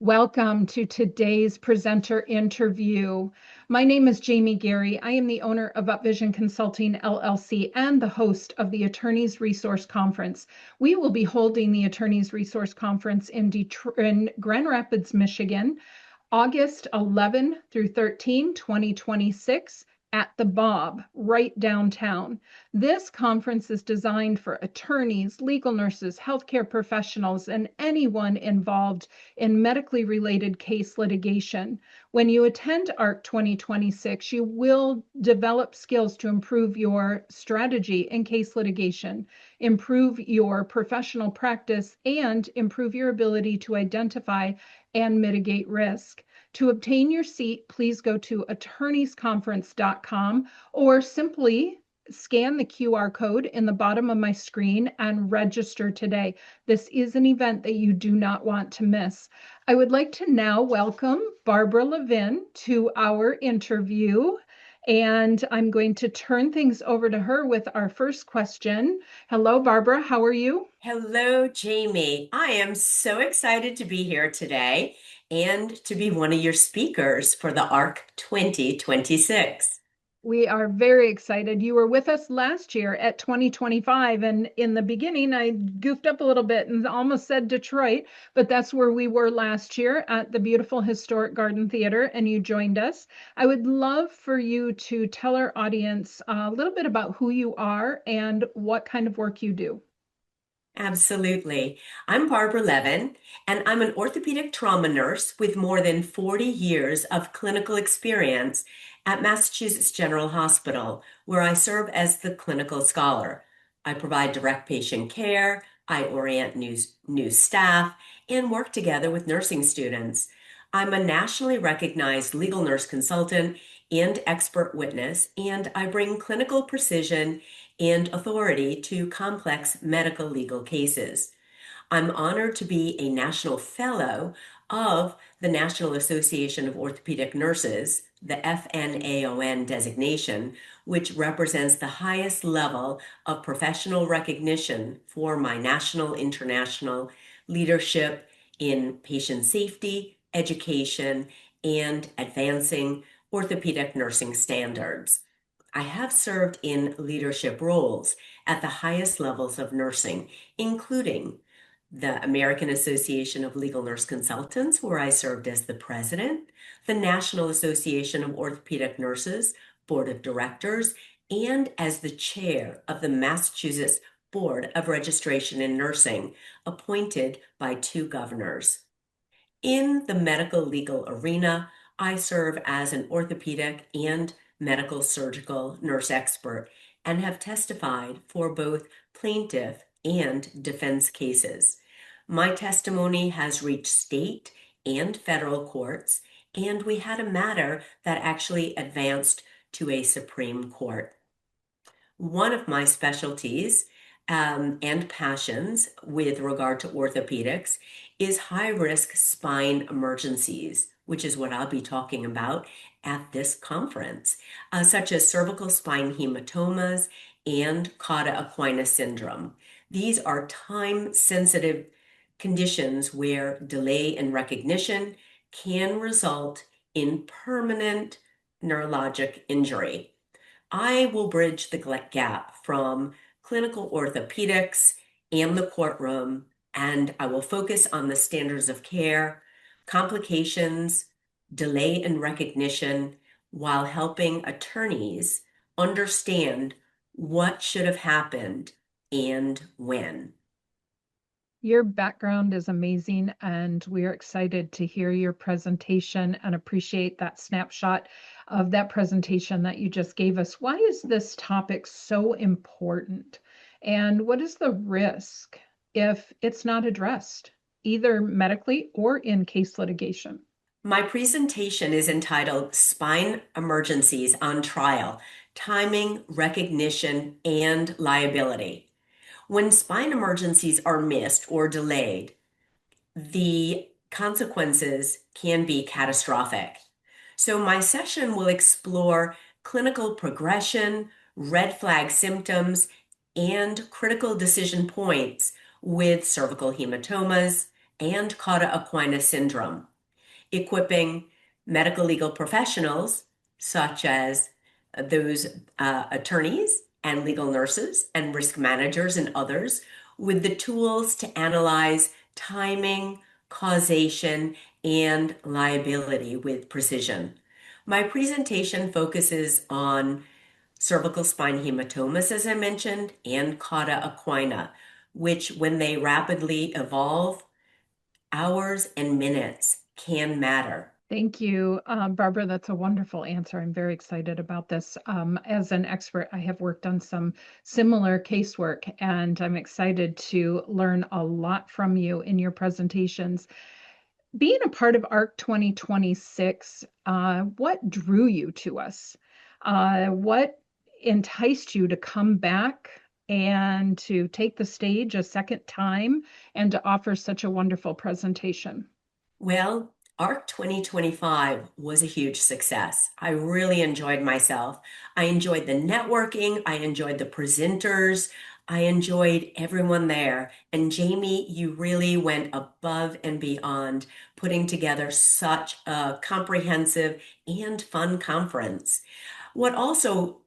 Welcome to today's presenter interview. My name is Jamie Gary. I am the owner of UpVision Consulting LLC and the host of the Attorneys Resource Conference. We will be holding the Attorneys Resource Conference in Grand Rapids, Michigan, August 11 through 13, 2026 at the Bob, right downtown. This conference is designed for attorneys, legal nurses, healthcare professionals, and anyone involved in medically related case litigation. When you attend ARC 2026, you will develop skills to improve your strategy in case litigation, improve your professional practice, and improve your ability to identify and mitigate risk. To obtain your seat, please go to attorneysconference.com or simply scan the QR code in the bottom of my screen and register today. This is an event that you do not want to miss. I would like to now welcome Barbara Levin to our interview, and I'm going to turn things over to her with our first question. Hello, Barbara. How are you? Hello, Jamie. I am so excited to be here today and to be one of your speakers for the ARC 2026. We are very excited. You were with us last year at 2025, and in the beginning, I goofed up a little bit and almost said Detroit, but that's where we were last year at the beautiful Historic Garden Theater, and you joined us. I would love for you to tell our audience a little bit about who you are and what kind of work you do. Absolutely. I'm Barbara Levin, and I'm an orthopedic trauma nurse with more than 40 years of clinical experience at Massachusetts General Hospital, where I serve as the clinical scholar. I provide direct patient care, I orient new staff, and work together with nursing students. I'm a nationally recognized legal nurse consultant and expert witness, and I bring clinical precision and authority to complex medical legal cases. I'm honored to be a National Fellow of the National Association of Orthopedic Nurses, the FNAON designation, which represents the highest level of professional recognition for my national, international leadership in patient safety, education, and advancing orthopedic nursing standards. I have served in leadership roles at the highest levels of nursing, including the American Association of Legal Nurse Consultants, where I served as the president, the National Association of Orthopedic Nurses Board of Directors, and as the chair of the Massachusetts Board of Registration in Nursing, appointed by two governors. In the medical legal arena, I serve as an orthopedic and medical surgical nurse expert and have testified for both plaintiff and defense cases. My testimony has reached state and federal courts, and we had a matter that actually advanced to a Supreme Court. One of my specialties and passions with regard to orthopedics is high-risk spine emergencies, which is what I'll be talking about at this conference, such as cervical spine hematomas and cauda equina syndrome. These are time-sensitive conditions where delay in recognition can result in permanent neurologic injury. I will bridge the gap from clinical orthopedics and the courtroom, and I will focus on the standards of care, complications, delay in recognition, while helping attorneys understand what should have happened and when. Your background is amazing, and we're excited to hear your presentation and appreciate that snapshot of that presentation that you just gave us. Why is this topic so important? And what is the risk if it's not addressed, either medically or in case litigation? My presentation is entitled Spine Emergencies on Trial, Timing, Recognition, and Liability. When spine emergencies are missed or delayed, the consequences can be catastrophic. So my session will explore clinical progression, red flag symptoms, and critical decision points with cervical hematomas and cauda equina syndrome. equipping medical legal professionals, such as those attorneys and legal nurses and risk managers and others, with the tools to analyze timing, causation, and liability with precision. My presentation focuses on cervical spine hematomas, as I mentioned, and cauda equina, which, when they rapidly evolve, hours and minutes can matter. Thank you, Barbara. That's a wonderful answer. I'm very excited about this. As an expert, I have worked on some similar casework, and I'm excited to learn a lot from you in your presentations. Being a part of ARC 2026, what drew you to us? What enticed you to come back and to take the stage a second time and to offer such a wonderful presentation? Well, ARC 2025 was a huge success. I really enjoyed myself. I enjoyed the networking, I enjoyed the presenters, I enjoyed everyone there. And Jamie, you really went above and beyond putting together such a comprehensive and fun conference. What also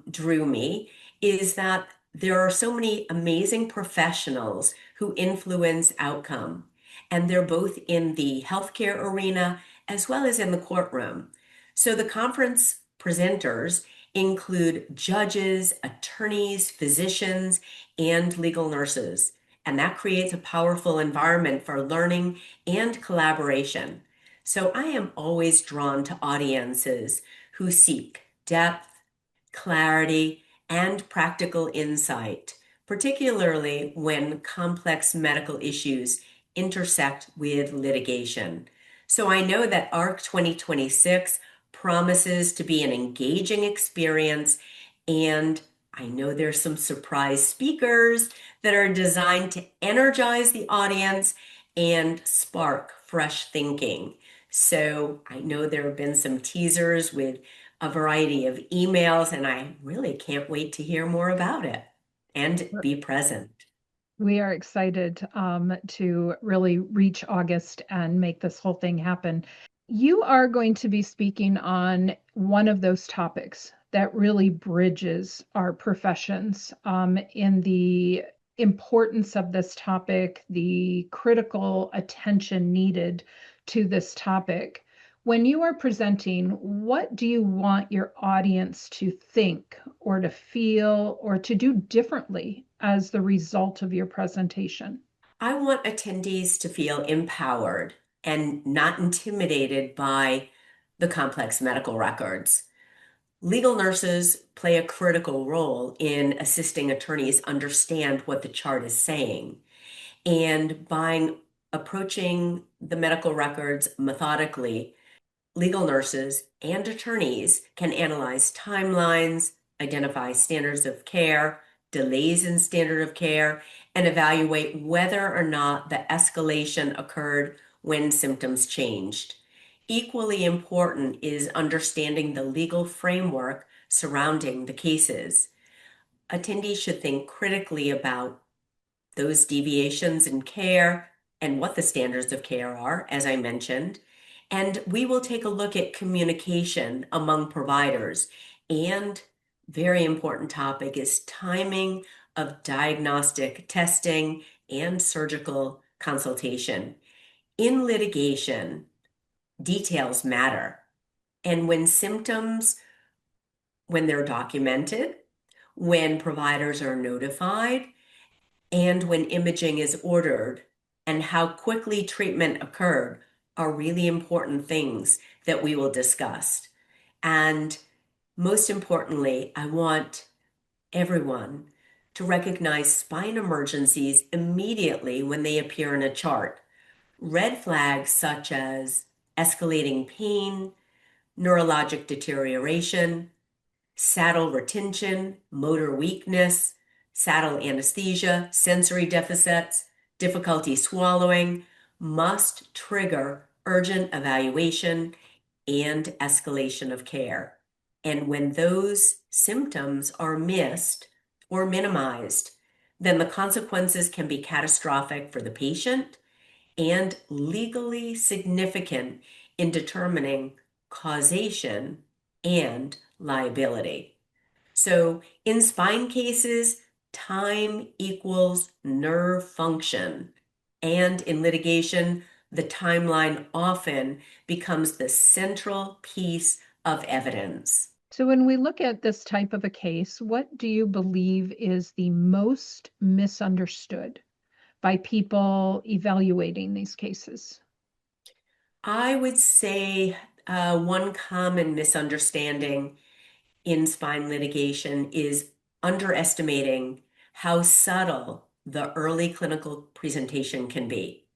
drew me is that there are so many amazing professionals who influence outcome, and they're both in the healthcare arena as well as in the courtroom. So the conference presenters include judges, attorneys, physicians, and legal nurses. And that creates a powerful environment for learning and collaboration. So I am always drawn to audiences who seek depth, clarity, and practical insight, particularly when complex medical issues intersect with litigation. So I know that ARC 2026 promises to be an engaging experience, and I know there's some surprise speakers that are designed to energize the audience and spark fresh thinking. So I know there have been some teasers with a variety of emails, and I really can't wait to hear more about it and be present. We are excited to really reach August and make this whole thing happen. You are going to be speaking on one of those topics that really bridges our professions in the importance of this topic, the critical attention needed to this topic. When you are presenting, what do you want your audience to think or to feel or to do differently as the result of your presentation? I want attendees to feel empowered and not intimidated by the complex medical records. Legal nurses play a critical role in assisting attorneys understand what the chart is saying. And by approaching the medical records methodically, legal nurses and attorneys can analyze timelines, identify standards of care, delays in standard of care, and evaluate whether or not the escalation occurred when symptoms changed. Equally important is understanding the legal framework surrounding the cases. Attendees should think critically about those deviations in care and what the standards of care are, as I mentioned. And we will take a look at communication among providers. And very important topic is timing of diagnostic testing and surgical consultation. In litigation, details matter. And when they're documented, when providers are notified, and when imaging is ordered, and how quickly treatment occurred are really important things that we will discuss. And most importantly, I want everyone to recognize spine emergencies immediately when they appear in a chart. Red flags such as escalating pain, neurologic deterioration, saddle retention, motor weakness, saddle anesthesia, sensory deficits, difficulty swallowing must trigger urgent evaluation and escalation of care. And when those symptoms are missed or minimized, then the consequences can be catastrophic for the patient and legally significant in determining causation and liability. So in spine cases, time equals nerve function. And in litigation, the timeline often becomes the central piece of evidence. So, when we look at this type of a case, what do you believe is the most misunderstood by people evaluating these cases? I would say one common misunderstanding in spine litigation is underestimating how subtle the early clinical presentation can be.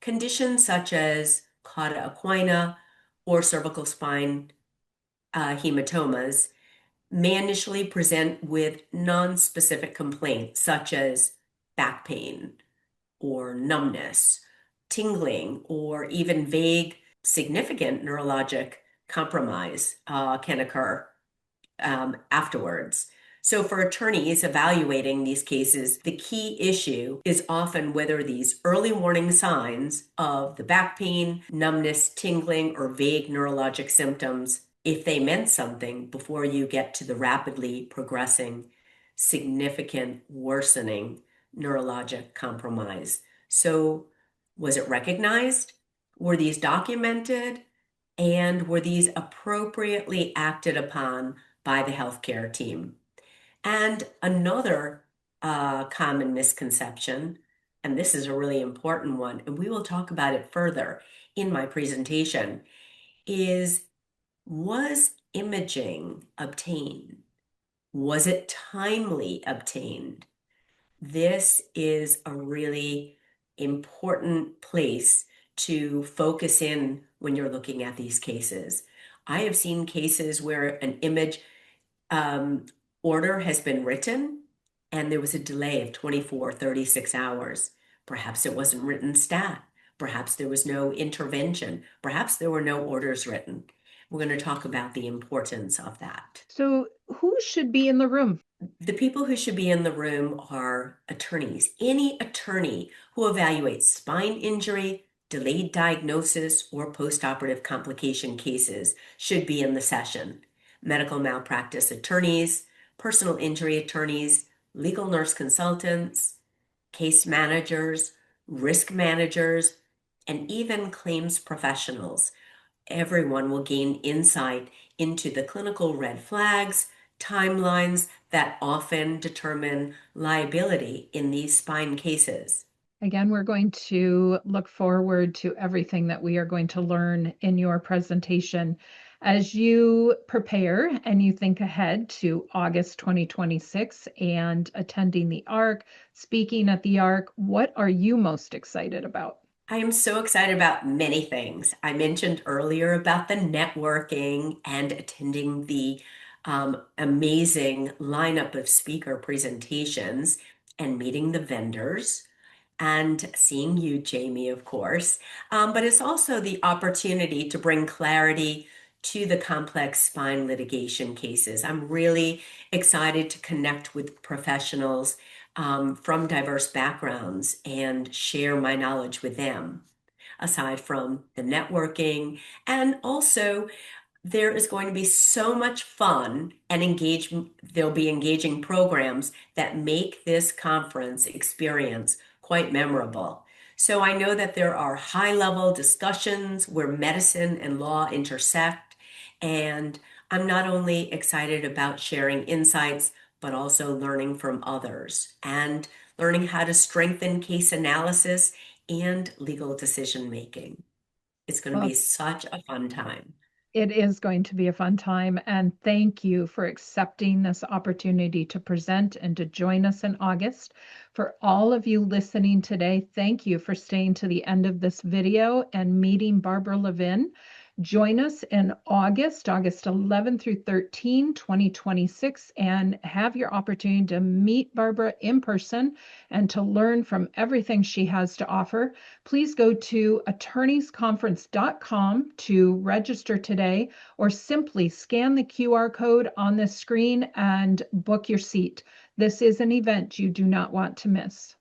Conditions such as cauda equina or cervical spine hematomas may initially present with non-specific complaints such as back pain or numbness, tingling, or even vague, significant neurologic compromise can occur afterwards. So, for attorneys evaluating these cases, the key issue is often whether these early warning signs of the back pain, numbness, tingling, or vague neurologic symptoms, if they meant something before you get to the rapidly progressing, significant worsening neurologic compromise. So, was it recognized? Were these documented? And were these appropriately acted upon by the healthcare team? And another common misconception, and this is a really important one, and we will talk about it further in my presentation, is was imaging obtained? Was it timely obtained? This is a really important place to focus in when you're looking at these cases. I have seen cases where an image um, order has been written and there was a delay of 24, 36 hours. Perhaps it wasn't written stat. Perhaps there was no intervention. Perhaps there were no orders written. We're going to talk about the importance of that. So, who should be in the room? The people who should be in the room are attorneys. Any attorney who evaluates spine injury, delayed diagnosis, or postoperative complication cases should be in the session. Medical malpractice attorneys, personal injury attorneys, legal nurse consultants, case managers, risk managers, and even claims professionals. Everyone will gain insight into the clinical red flags, timelines that often determine liability in these spine cases. Again, we're going to look forward to everything that we are going to learn in your presentation. As you prepare and you think ahead to August 2026 and attending the ARC, speaking at the ARC, what are you most excited about? I am so excited about many things. I mentioned earlier about the networking and attending the amazing lineup of speaker presentations and meeting the vendors and seeing you, Jamie, of course. But it's also the opportunity to bring clarity to the complex spine litigation cases. I'm really excited to connect with professionals from diverse backgrounds and share my knowledge with them, aside from the networking. And also, there is going to be so much fun and engagement. There'll be engaging programs that make this conference experience quite memorable. So I know that there are high-level discussions where medicine and law intersect, and I'm not only excited about sharing insights, but also learning from others and learning how to strengthen case analysis and legal decision making. It's going to Well, be such a fun time. it is going to be a fun time, and thank you for accepting this opportunity to present and to join us in August. For all of you listening today, thank you for staying to the end of this video and meeting Barbara Levin. Join us in August 11 through 13, 2026, and have your opportunity to meet Barbara in person and to learn from everything she has to offer. Please go to attorneysconference.com to register today, or simply scan the QR code on this screen and book your seat. This is an event you do not want to miss.